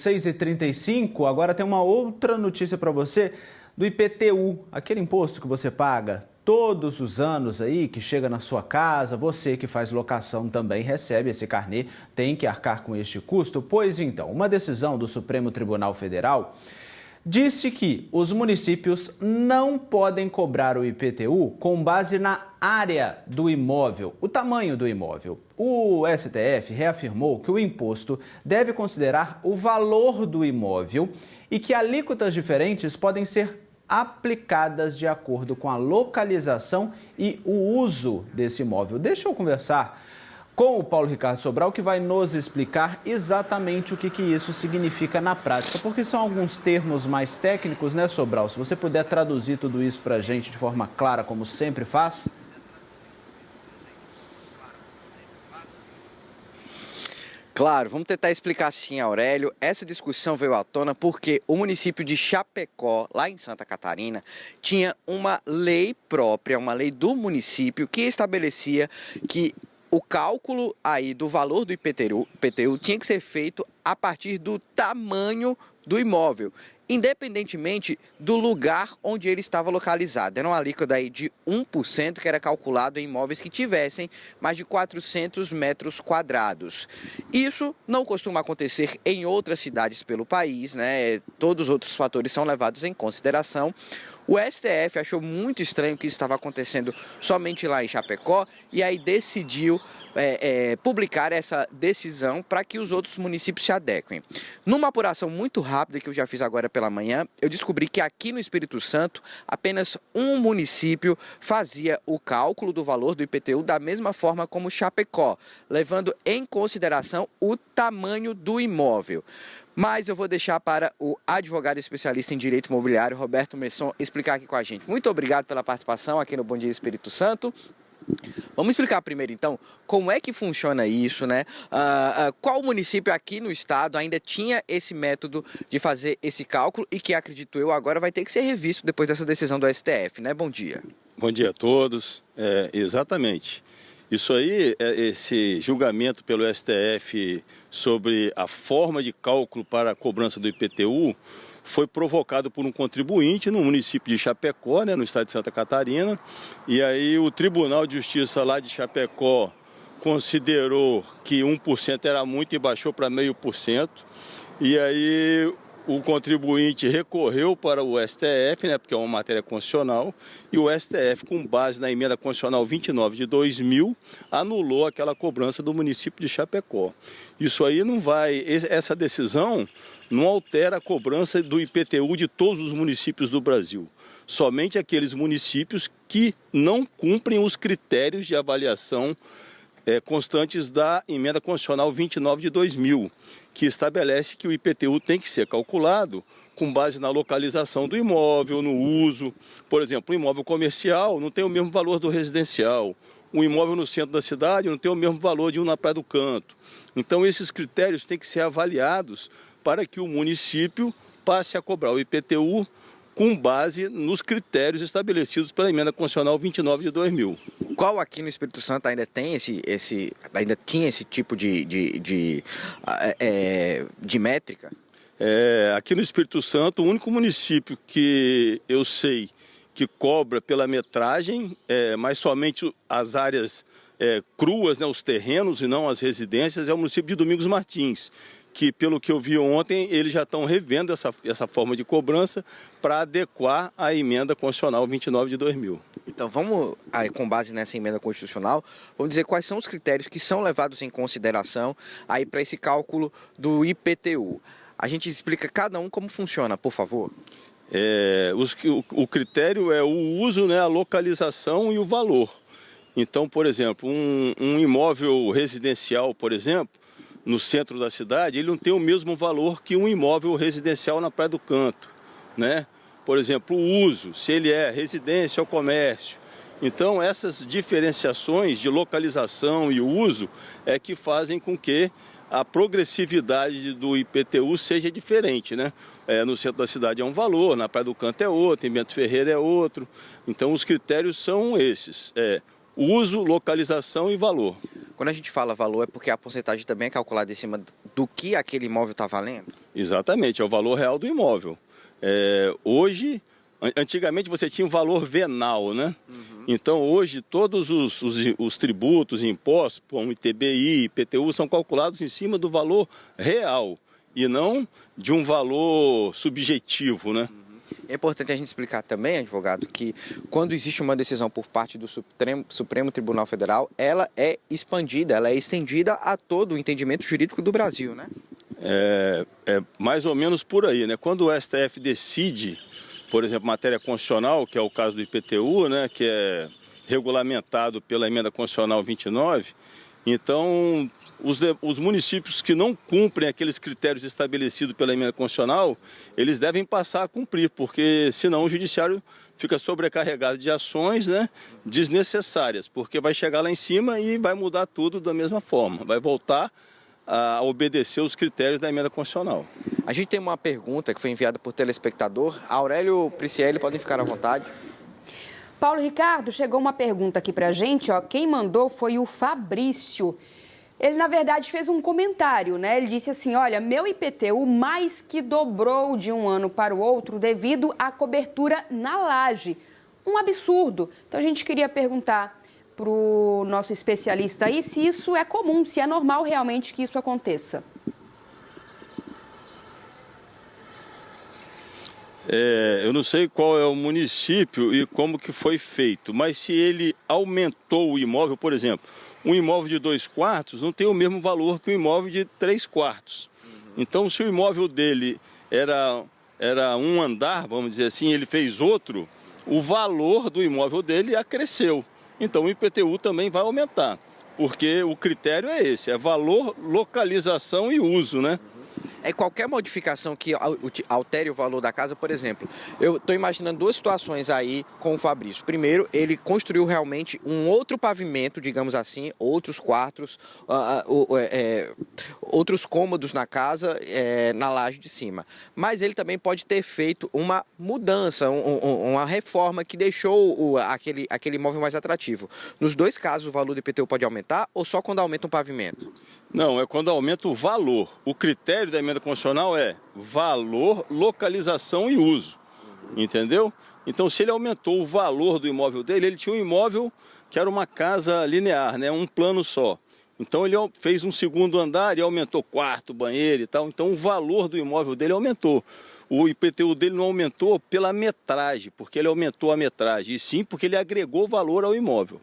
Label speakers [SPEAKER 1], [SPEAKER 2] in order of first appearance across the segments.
[SPEAKER 1] 6h35, agora tem uma outra notícia para você do IPTU, aquele imposto que você paga todos os anos aí, que chega na sua casa, você que faz locação também recebe esse carnê, tem que arcar com este custo. Pois então, uma decisão do Supremo Tribunal Federal disse que os municípios não podem cobrar o IPTU com base na área do imóvel, o tamanho do imóvel. O STF reafirmou que o imposto deve considerar o valor do imóvel e que alíquotas diferentes podem ser aplicadas de acordo com a localização e o uso desse imóvel. Deixa eu conversar com o Paulo Ricardo Sobral, que vai nos explicar exatamente o que isso significa na prática, porque são alguns termos mais técnicos, né, Sobral? Se você puder traduzir tudo isso para a gente de forma clara, como sempre faz.
[SPEAKER 2] Claro, vamos tentar explicar assim, Aurélio. Essa discussão veio à tona porque o município de Chapecó, lá em Santa Catarina, tinha uma lei própria, uma lei do município que estabelecia que o cálculo aí do valor do IPTU tinha que ser feito a partir do tamanho do imóvel, independentemente do lugar onde ele estava localizado. Era uma alíquota aí de 1% que era calculado em imóveis que tivessem mais de 400 metros quadrados. Isso não costuma acontecer em outras cidades pelo país, né? Todos os outros fatores são levados em consideração. O STF achou muito estranho que isso estava acontecendo somente lá em Chapecó e aí decidiu publicar essa decisão para que os outros municípios se adequem. Numa apuração muito rápida que eu já fiz agora pela manhã, eu descobri que aqui no Espírito Santo apenas um município fazia o cálculo do valor do IPTU da mesma forma como Chapecó, levando em consideração o tamanho do imóvel. Mas eu vou deixar para o advogado especialista em direito imobiliário, Roberto Messon, explicar aqui com a gente. Muito obrigado pela participação aqui no Bom Dia Espírito Santo. Vamos explicar primeiro, então, como é que funciona isso, né? Qual município aqui no estado ainda tinha esse método de fazer esse cálculo e que, acredito eu, agora vai ter que ser revisto depois dessa decisão do STF, né? Bom dia.
[SPEAKER 3] Bom dia a todos. Exatamente. Isso aí, esse julgamento pelo STF sobre a forma de cálculo para a cobrança do IPTU foi provocado por um contribuinte no município de Chapecó, né, no estado de Santa Catarina. E aí o Tribunal de Justiça lá de Chapecó considerou que 1% era muito e baixou para 0,5%. E aí o contribuinte recorreu para o STF, né, porque é uma matéria constitucional, e o STF, com base na emenda constitucional 29 de 2000, anulou aquela cobrança do município de Chapecó. Isso aí não vai, essa decisão não altera a cobrança do IPTU de todos os municípios do Brasil. Somente aqueles municípios que não cumprem os critérios de avaliação constantes da emenda constitucional 29 de 2000, que estabelece que o IPTU tem que ser calculado com base na localização do imóvel, no uso. Por exemplo, o imóvel comercial não tem o mesmo valor do residencial. O imóvel no centro da cidade não tem o mesmo valor de um na Praia do Canto. Então, esses critérios têm que ser avaliados para que o município passe a cobrar o IPTU com base nos critérios estabelecidos pela emenda constitucional 29 de 2000.
[SPEAKER 2] Qual aqui no Espírito Santo ainda tem ainda tinha esse tipo de métrica?
[SPEAKER 3] Aqui no Espírito Santo, o único município que eu sei que cobra pela metragem, mas somente as áreas cruas, né, os terrenos e não as residências, é o município de Domingos Martins, que, pelo que eu vi ontem, eles já estão revendo essa forma de cobrança para adequar à emenda constitucional 29 de 2000.
[SPEAKER 2] Então vamos, com base nessa emenda constitucional, vamos dizer quais são os critérios que são levados em consideração aí para esse cálculo do IPTU. A gente explica cada um como funciona, por favor.
[SPEAKER 3] O critério é o uso, né, a localização e o valor. Então, por exemplo, um imóvel residencial, por exemplo, no centro da cidade, ele não tem o mesmo valor que um imóvel residencial na Praia do Canto, né? Por exemplo, o uso, se ele é residência ou comércio. Então, essas diferenciações de localização e uso é que fazem com que a progressividade do IPTU seja diferente, né? No centro da cidade é um valor, na Praia do Canto é outro, em Bento Ferreira é outro. Então, os critérios são esses, uso, localização e valor.
[SPEAKER 2] Quando a gente fala valor, é porque a porcentagem também é calculada em cima do que aquele imóvel está valendo?
[SPEAKER 3] Exatamente, é o valor real do imóvel. Hoje, antigamente você tinha o valor venal, né? Então hoje todos os tributos e impostos, como ITBI, IPTU, são calculados em cima do valor real e não de um valor subjetivo, né?
[SPEAKER 2] É importante a gente explicar também, advogado, que quando existe uma decisão por parte do Supremo Tribunal Federal, ela é expandida, ela é estendida a todo o entendimento jurídico do Brasil, né?
[SPEAKER 3] É mais ou menos por aí, né? Quando o STF decide, por exemplo, matéria constitucional, que é o caso do IPTU, né, que é regulamentado pela emenda constitucional 29, então os municípios que não cumprem aqueles critérios estabelecidos pela emenda constitucional, eles devem passar a cumprir, porque senão o judiciário fica sobrecarregado de ações, né, desnecessárias, porque vai chegar lá em cima e vai mudar tudo da mesma forma, vai voltar a obedecer os critérios da emenda constitucional.
[SPEAKER 2] A gente tem uma pergunta que foi enviada por telespectador. Aurélio Pricieli, podem ficar à vontade.
[SPEAKER 4] Paulo Ricardo, chegou uma pergunta aqui pra gente, ó. Quem mandou foi o Fabrício. Ele, na verdade, fez um comentário, né? Ele disse assim, olha, meu IPTU mais que dobrou de um ano para o outro devido à cobertura na laje. Um absurdo. Então, a gente queria perguntar para o nosso especialista aí se isso é comum, se é normal realmente que isso aconteça.
[SPEAKER 3] Eu não sei qual é o município e como que foi feito, mas se ele aumentou o imóvel, por exemplo, um imóvel de 2 quartos não tem o mesmo valor que um imóvel de 3 quartos. Então, se o imóvel dele era um andar, vamos dizer assim, ele fez outro, o valor do imóvel dele acresceu. Então, o IPTU também vai aumentar, porque o critério é esse, é valor, localização e uso, né?
[SPEAKER 2] É qualquer modificação que altere o valor da casa, por exemplo, eu estou imaginando duas situações aí com o Fabrício. Primeiro, ele construiu realmente um outro pavimento, digamos assim, outros quartos, outros cômodos na casa, na laje de cima. Mas ele também pode ter feito uma mudança, uma reforma que deixou aquele imóvel mais atrativo. Nos dois casos, o valor do IPTU pode aumentar ou só quando aumenta um pavimento?
[SPEAKER 3] Não, é quando aumenta o valor. O critério da emenda constitucional é valor, localização e uso, entendeu? Então, se ele aumentou o valor do imóvel dele, ele tinha um imóvel que era uma casa linear, né, um plano só. Então, ele fez um segundo andar e aumentou quarto, banheiro e tal. Então, o valor do imóvel dele aumentou. O IPTU dele não aumentou pela metragem, porque ele aumentou a metragem, e sim porque ele agregou valor ao imóvel.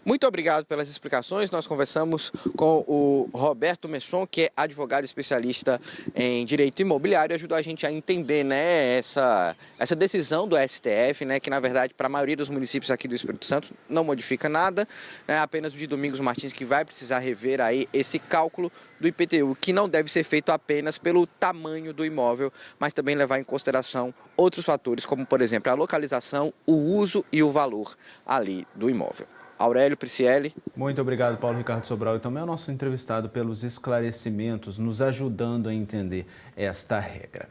[SPEAKER 2] Muito obrigado pelas explicações. Nós conversamos com o Roberto Messon, que é advogado especialista em direito imobiliário, e ajudou a gente a entender, né, essa decisão do STF, né, que na verdade para a maioria dos municípios aqui do Espírito Santo não modifica nada, né, apenas o de Domingos Martins que vai precisar rever aí esse cálculo do IPTU, que não deve ser feito apenas pelo tamanho do imóvel, mas também levar em consideração outros fatores, como por exemplo a localização, o uso e o valor ali do imóvel. Aurélio Pricieli.
[SPEAKER 1] Muito obrigado, Paulo Ricardo Sobral, e também ao nosso entrevistado pelos esclarecimentos, nos ajudando a entender esta regra.